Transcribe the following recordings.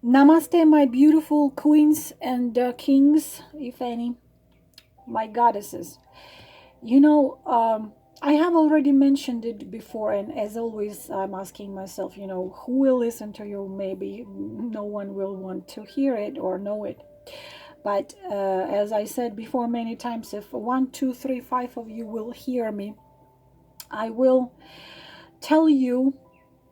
Namaste, my beautiful queens and kings, if any, my goddesses. You know, I have already mentioned it before, and as always, I'm asking myself, who will listen to you? Maybe no one will want to hear it or know it. But as I said before many times, if one, two, three, five of you will hear me, I will tell you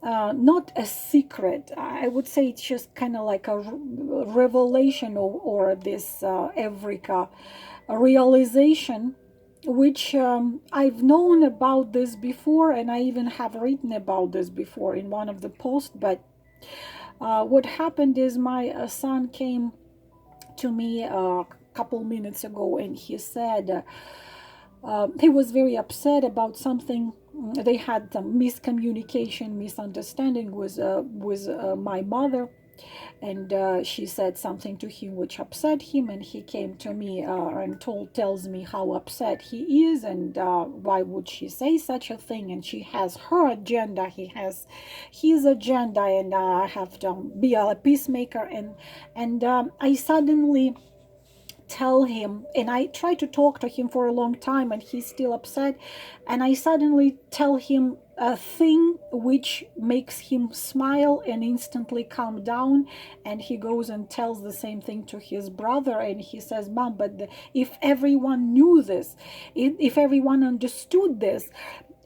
not a secret. I would say it's just kind of like a revelation or this Evrika a realization, which I've known about this before, and I even have written about this before in one of the posts. But what happened is my son came to me a couple minutes ago, and he said he was very upset about something. They had some miscommunication, misunderstanding with my mother, and she said something to him which upset him, and he came to me and tells me how upset he is, and why would she say such a thing, and she has her agenda, he has his agenda, and I have to be a peacemaker, and I suddenly tell him, and I try to talk to him for a long time and he's still upset, and I suddenly tell him a thing which makes him smile and instantly calm down, and he goes and tells the same thing to his brother, and he says, Mom, but if everyone knew this, if everyone understood this,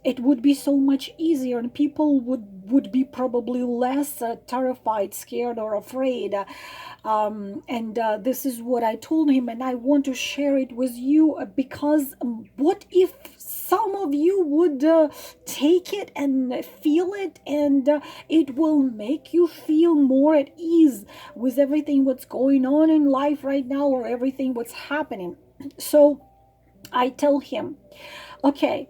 it would be so much easier, and people would be probably less terrified, scared, or afraid. And this is what I told him, and I want to share it with you because what if some of you would take it and feel it, and it will make you feel more at ease with everything what's going on in life right now, or everything what's happening. So I tell him, okay,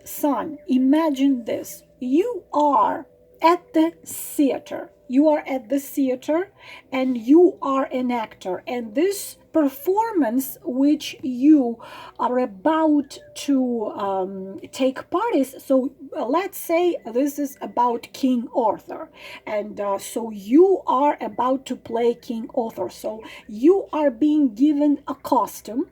son, imagine this. You are at the theater. You are at the theater and you are an actor. And this performance which you are about to take part in. So let's say this is about King Arthur. And so you are about to play King Arthur. So you are being given a costume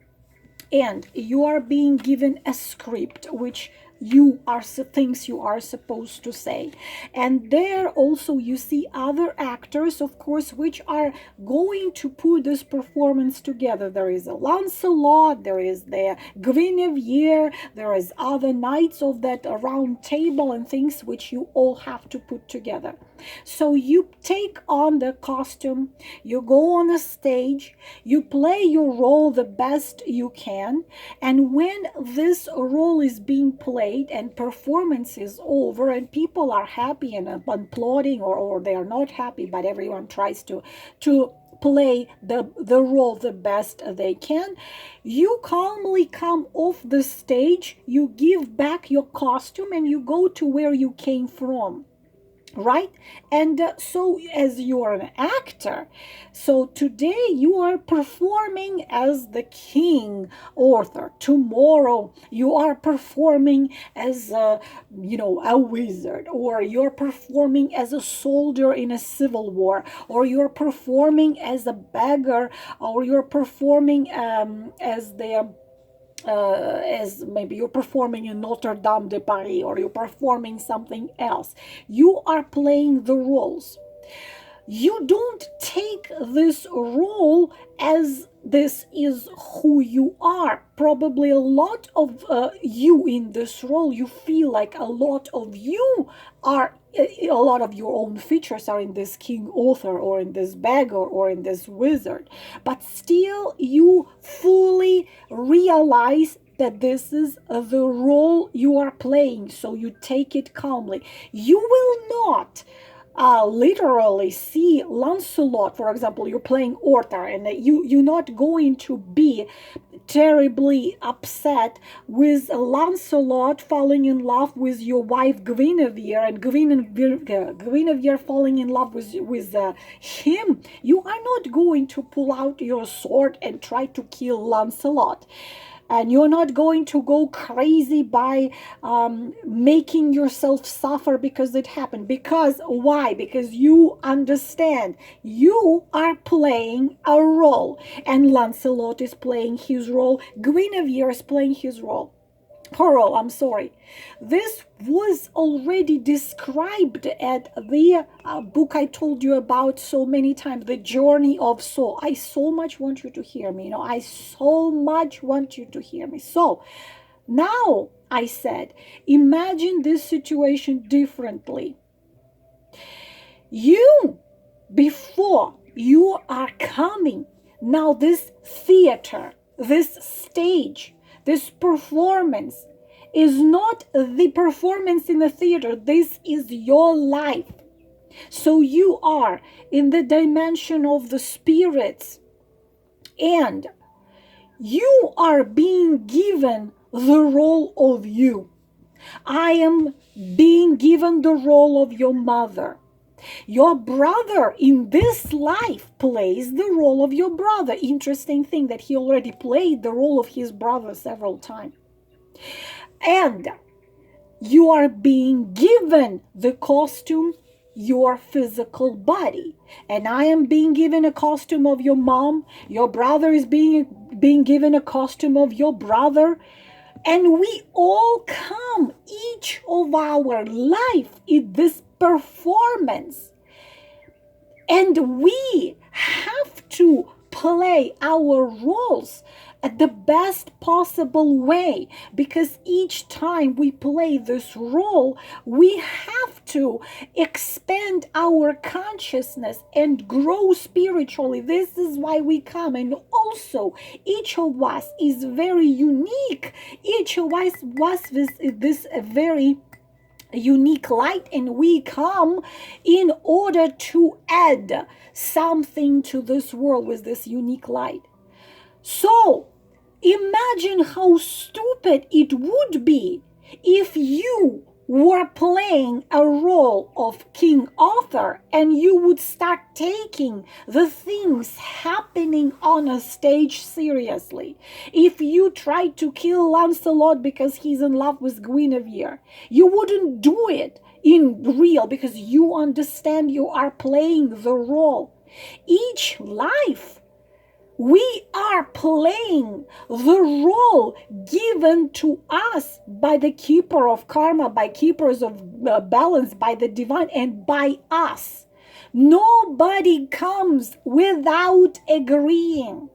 and you are being given a script which you are things you are supposed to say, and there also you see other actors, of course, which are going to put this performance together. There is a Lancelot, there is the Guinevere, there is other knights of that round table and things which you all have to put together. So you take on the costume, you go on a stage, you play your role the best you can, and when this role is being played and performance is over and people are happy and applauding, or they are not happy, but everyone tries to play the role the best they can, you calmly come off the stage, you give back your costume, and you go to where you came from, right? And so as you are an actor, so today you are performing as the King Arthur, tomorrow you are performing as a wizard, or you're performing as a soldier in a civil war, or you're performing as a beggar, or you're performing as maybe you're performing in Notre Dame de Paris, or you're performing something else. You are playing the roles. You don't take this role as this is who you are. Probably a lot of you in this role, you feel like a lot of you are, a lot of your own features are in this King Arthur, or in this beggar, or in this wizard, but still you fully realize that this is the role you are playing, so you take it calmly. You will not literally see Lancelot, for example, you're playing Arthur, and you're not going to be terribly upset with Lancelot falling in love with your wife Guinevere, and Guinevere falling in love with him. You are not going to pull out your sword and try to kill Lancelot. And you're not going to go crazy by making yourself suffer because it happened. Because why? Because you understand you are playing a role, and Lancelot is playing his role. Guinevere is playing his role. Her role, I'm sorry. This was already described at the book I told you about so many times, The Journey of Soul. I so much want you to hear me. I so much want you to hear me. So now I said, imagine this situation differently. Before you are coming, now this theater, this stage, this performance is not the performance in the theater. This is your life. So you are in the dimension of the spirits, and you are being given the role of you. I am being given the role of your mother. Your brother in this life plays the role of your brother. Interesting thing that he already played the role of his brother several times. And you are being given the costume, your physical body. And I am being given a costume of your mom. Your brother is being given a costume of your brother. And we all come, each of our life, in this performance. And we have to play our roles at the best possible way, because each time we play this role, we have to expand our consciousness and grow spiritually. This is why we come. And also, each of us is very unique. Each of us was this very unique light, and we come in order to add something to this world with this unique light. So imagine how stupid it would be if you were playing a role of King Arthur and you would start taking the things happening on a stage seriously. If you tried to kill Lancelot because he's in love with Guinevere, you wouldn't do it in real, because you understand you are playing the role. Each life, we are playing the role given to us by the keeper of karma, by keepers of balance, by the divine, and by us. Nobody comes without agreeing.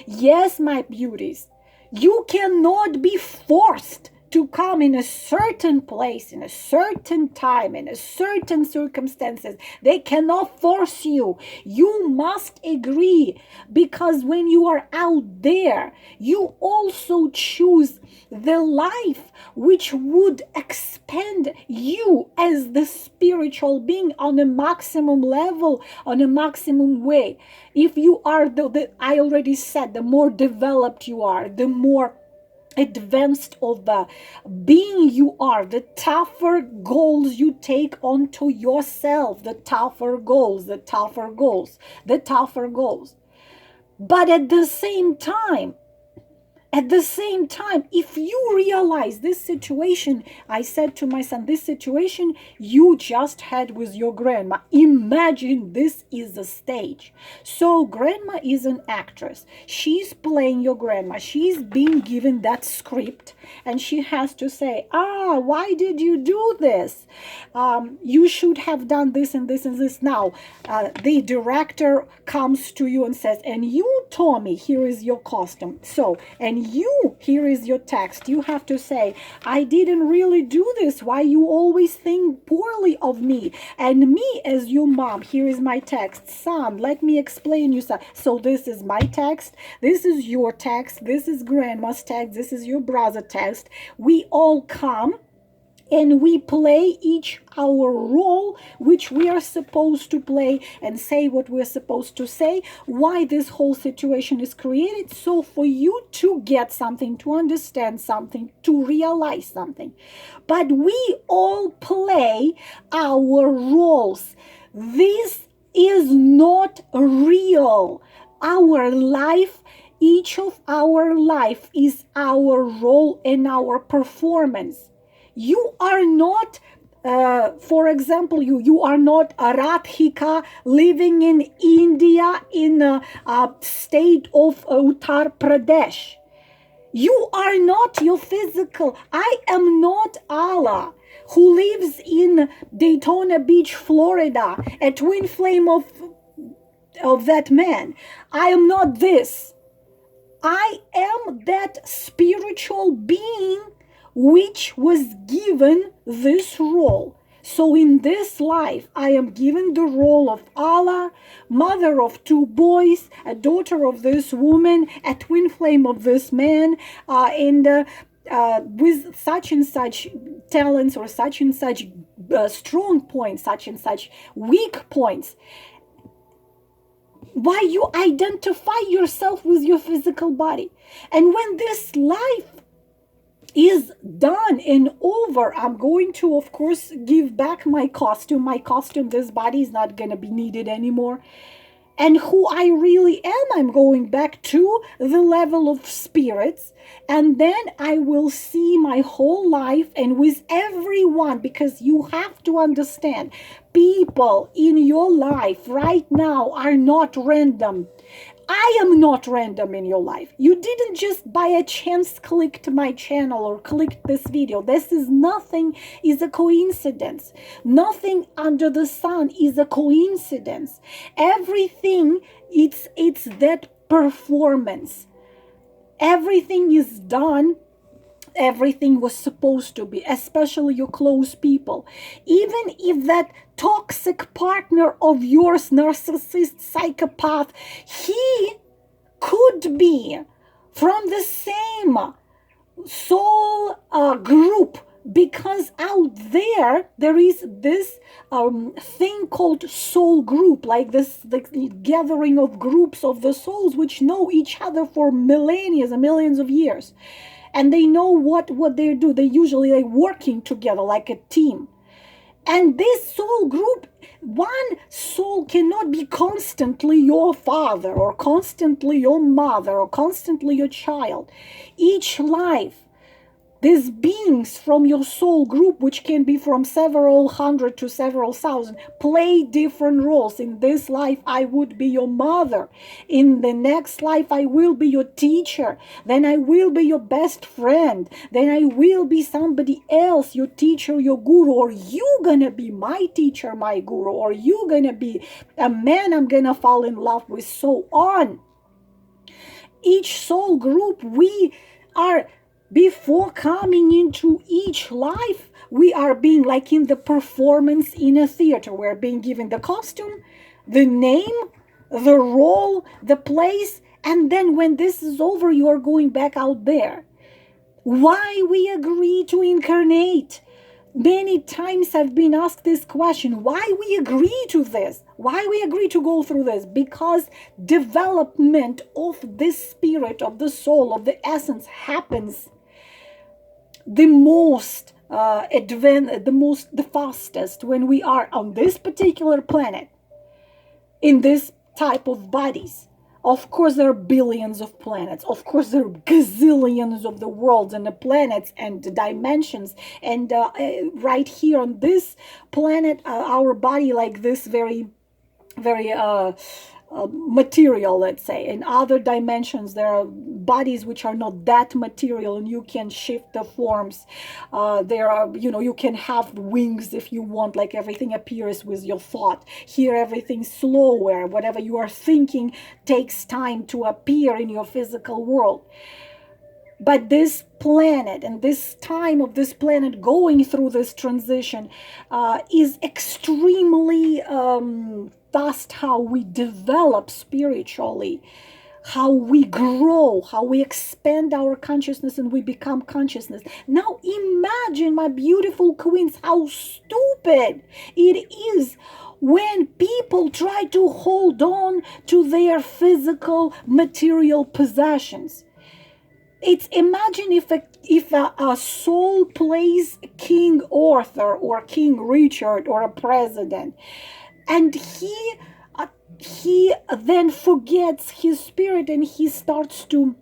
Yes, my beauties, you cannot be forced to come in a certain place, in a certain time, in a certain circumstances. They cannot force you. You must agree, because when you are out there, you also choose the life which would expand you as the spiritual being on a maximum level, on a maximum way. If you are I already said, the more developed you are, the more advanced of the being you are, the tougher goals you take onto yourself, the tougher goals. But at the same time, if you realize this situation, I said to my son, this situation you just had with your grandma, imagine this is a stage. So grandma is an actress. She's playing your grandma. She's being given that script, and she has to say, why did you do this? You should have done this and this and this. Now, the director comes to you and says, and you, Tommy, here is your costume. So, and you, here is your text. You have to say, I didn't really do this. Why you always think poorly of me? And me as your mom, here is my text. Son, let me explain you something. So this is my text. This is your text. This is grandma's text. This is your brother's text. We all come and we play each our role, which we are supposed to play, and say what we're supposed to say. Why this whole situation is created? So for you to get something, to understand something, to realize something. But we all play our roles. This is not real. Our life Each of our life is our role and our performance. You are not, for example, you are not a Radhika living in India in a state of Uttar Pradesh. You are not your physical. I am not Allah who lives in Daytona Beach, Florida, a twin flame of that man. I am not this. I am that spiritual being which was given this role. So in this life, I am given the role of Allah, mother of two boys, a daughter of this woman, a twin flame of this man, and with such and such talents or such and such strong points, such and such weak points. Why you identify yourself with your physical body. And when this life is done and over, I'm going to, of course, give back my costume. My costume, this body is not going to be needed anymore. And who I really am, I'm going back to the level of spirits. And then I will see my whole life and with everyone, because you have to understand, people in your life right now are not random. I am not random in your life. You didn't just by a chance click to my channel or click this video. This is nothing is a coincidence. Nothing under the sun is a coincidence. Everything, it's that performance. Everything is done. Everything was supposed to be, especially your close people. Even if that toxic partner of yours, narcissist, psychopath, he could be from the same soul group, because out there is this thing called soul group, like this the gathering of groups of the souls which know each other for millennia and millions of years. And they know what they do. They usually are working together like a team. And this soul group, one soul cannot be constantly your father or constantly your mother or constantly your child. Each life, these beings from your soul group, which can be from several hundred to several thousand, play different roles. In this life, I would be your mother. In the next life, I will be your teacher. Then I will be your best friend. Then I will be somebody else, your teacher, your guru. Or you gonna be my teacher, my guru. Or you gonna be a man I'm gonna fall in love with, so on. Each soul group, we are... Before coming into each life, we are being like in the performance in a theater. We're being given the costume, the name, the role, the place, and then when this is over, you are going back out there. Why we agree to incarnate? Many times I've been asked this question, why we agree to this? Why we agree to go through this? Because development of this spirit, of the soul, of the essence happens the most the fastest when we are on this particular planet, in this type of bodies. Of course, there are billions of planets. Of course, there are gazillions of the worlds and the planets and the dimensions. And right here on this planet, our body, like this very material, let's say. In other dimensions, there are bodies which are not that material, and you can shift the forms. There are, you can have wings if you want, like everything appears with your thought. Here, everything's slower. Whatever you are thinking takes time to appear in your physical world. But this planet and this time of this planet going through this transition is extremely fast. How we develop spiritually, how we grow, how we expand our consciousness and we become consciousness. Now imagine, my beautiful queens, how stupid it is when people try to hold on to their physical material possessions. It's, imagine if a soul plays King Arthur or King Richard or a president, and he he then forgets his spirit and he starts to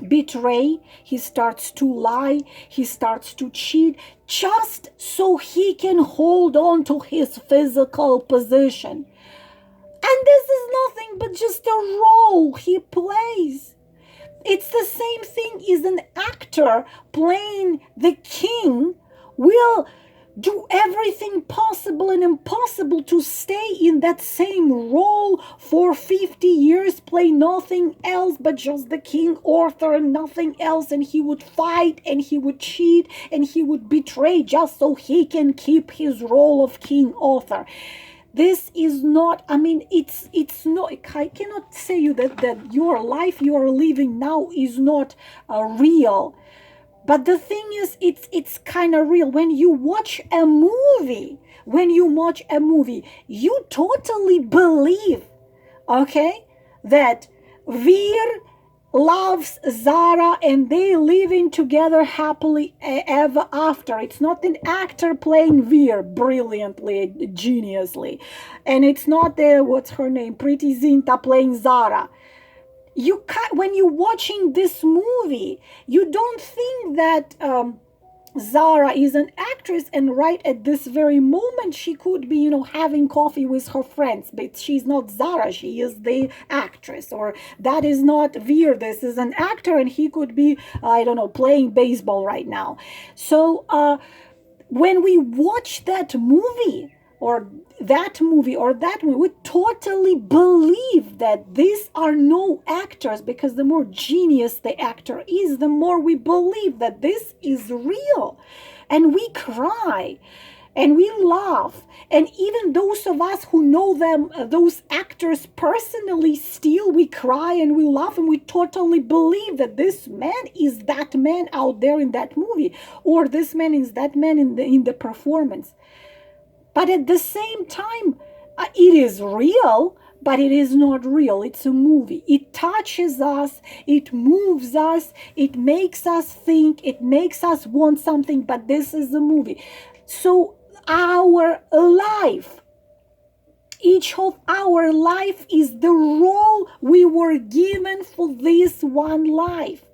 betray, he starts to lie, he starts to cheat, just so he can hold on to his physical position. And this is nothing but just a role he plays. It's the same thing as an actor playing the king will do everything possible and impossible to stay in that same role for 50 years, play nothing else but just the King Arthur and nothing else, and he would fight and he would cheat and he would betray just so he can keep his role of King Arthur. This is not, I mean, it's not, I cannot say you that your life you are living now is not real. But the thing is, it's kind of real. When you watch a movie, you totally believe, okay, that Veer loves Zara and they living together happily ever after. It's not an actor playing Veer brilliantly, geniusly. And it's not what's her name, Pretty Zinta playing Zara. You can't, when you're watching this movie, you don't think that Zara is an actress and right at this very moment she could be, having coffee with her friends, but she's not Zara, she is the actress. Or that is not Veer, this is an actor and he could be, I don't know, playing baseball right now. So when we watch that movie, we totally believe that these are no actors, because the more genius the actor is, the more we believe that this is real. And we cry and we laugh. And even those of us who know them, those actors personally, still we cry and we laugh and we totally believe that this man is that man out there in that movie, or this man is that man in the performance. But at the same time, it is real, but it is not real. It's a movie. It touches us, it moves us, it makes us think, it makes us want something, but this is a movie. So our life, each of our life is the role we were given for this one life.